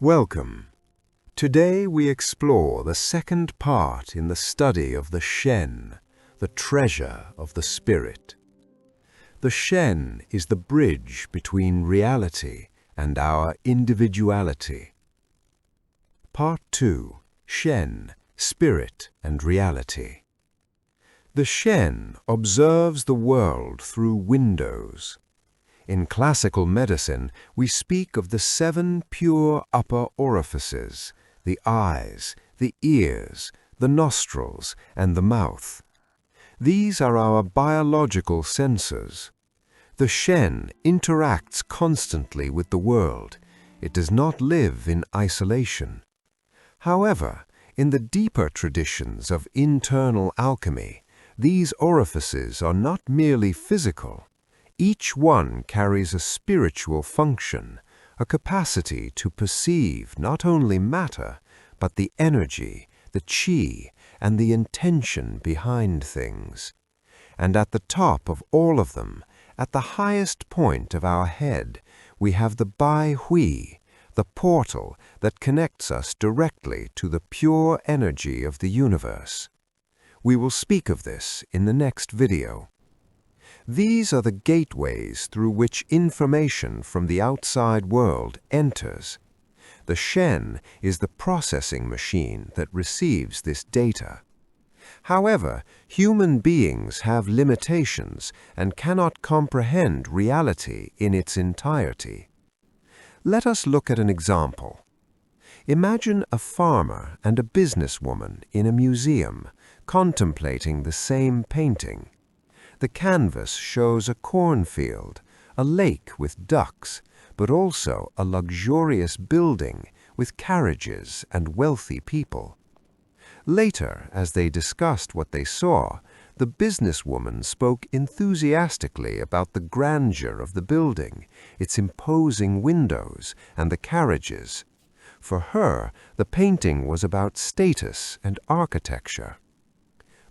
Welcome. Today we explore the second part in the study of the Shen, the treasure of the spirit. The Shen is the bridge between reality and our individuality. Part 2. Shen, Spirit and Reality. The Shen observes the world through windows. In classical medicine, we speak of the 7 pure upper orifices, the eyes, the ears, the nostrils, and the mouth. These are our biological senses. The Shen interacts constantly with the world. It does not live in isolation. However, in the deeper traditions of internal alchemy, these orifices are not merely physical. Each one carries a spiritual function, a capacity to perceive not only matter, but the energy, the qi, and the intention behind things. And at the top of all of them, at the highest point of our head, we have the Baihui, the portal that connects us directly to the pure energy of the universe. We will speak of this in the next video. These are the gateways through which information from the outside world enters. The Shen is the processing machine that receives this data. However, human beings have limitations and cannot comprehend reality in its entirety. Let us look at an example. Imagine a farmer and a businesswoman in a museum contemplating the same painting. The canvas shows a cornfield, a lake with ducks, but also a luxurious building with carriages and wealthy people. Later, as they discussed what they saw, the businesswoman spoke enthusiastically about the grandeur of the building, its imposing windows, and the carriages. For her, the painting was about status and architecture.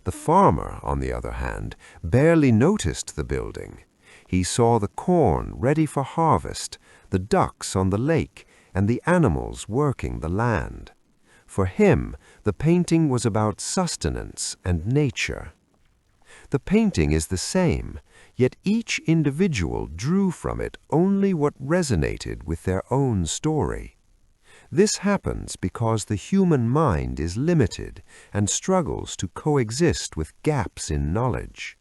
The farmer, on the other hand, barely noticed the building. He saw the corn ready for harvest, the ducks on the lake, and the animals working the land. For him, the painting was about sustenance and nature. The painting is the same, yet each individual drew from it only what resonated with their own story. This happens because the human mind is limited and struggles to coexist with gaps in knowledge.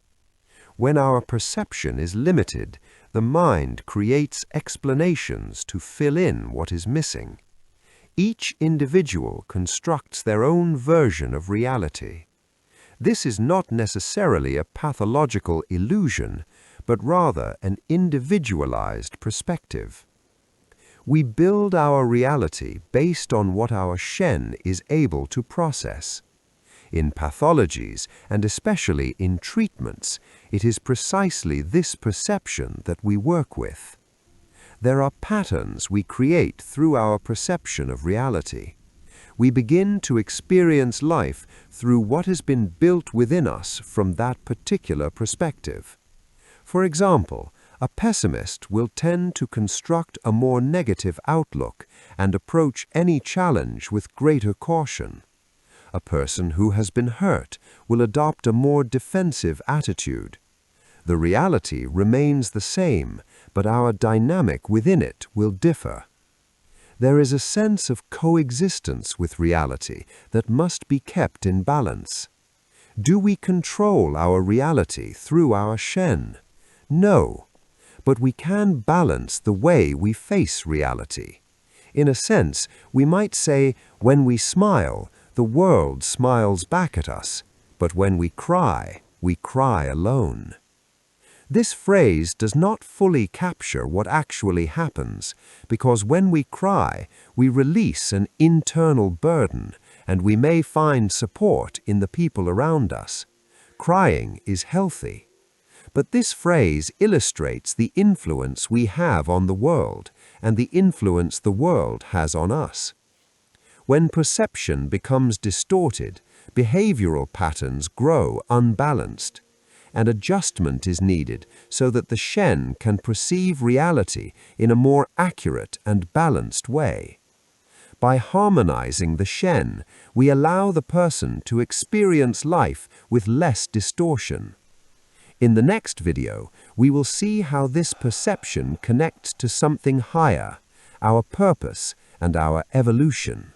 When our perception is limited, the mind creates explanations to fill in what is missing. Each individual constructs their own version of reality. This is not necessarily a pathological illusion, but rather an individualized perspective. We build our reality based on what our Shen is able to process. In pathologies, and especially in treatments, it is precisely this perception that we work with. There are patterns we create through our perception of reality. We begin to experience life through what has been built within us from that particular perspective. For example, a pessimist will tend to construct a more negative outlook and approach any challenge with greater caution. A person who has been hurt will adopt a more defensive attitude. The reality remains the same, but our dynamic within it will differ. There is a sense of coexistence with reality that must be kept in balance. Do we control our reality through our Shen? No. But we can balance the way we face reality. In a sense, we might say, when we smile, the world smiles back at us, but when we cry alone. This phrase does not fully capture what actually happens, because when we cry, we release an internal burden, and we may find support in the people around us. Crying is healthy. But this phrase illustrates the influence we have on the world and the influence the world has on us. When perception becomes distorted, behavioral patterns grow unbalanced, and adjustment is needed so that the Shen can perceive reality in a more accurate and balanced way. By harmonizing the Shen, we allow the person to experience life with less distortion. In the next video, we will see how this perception connects to something higher, our purpose and our evolution.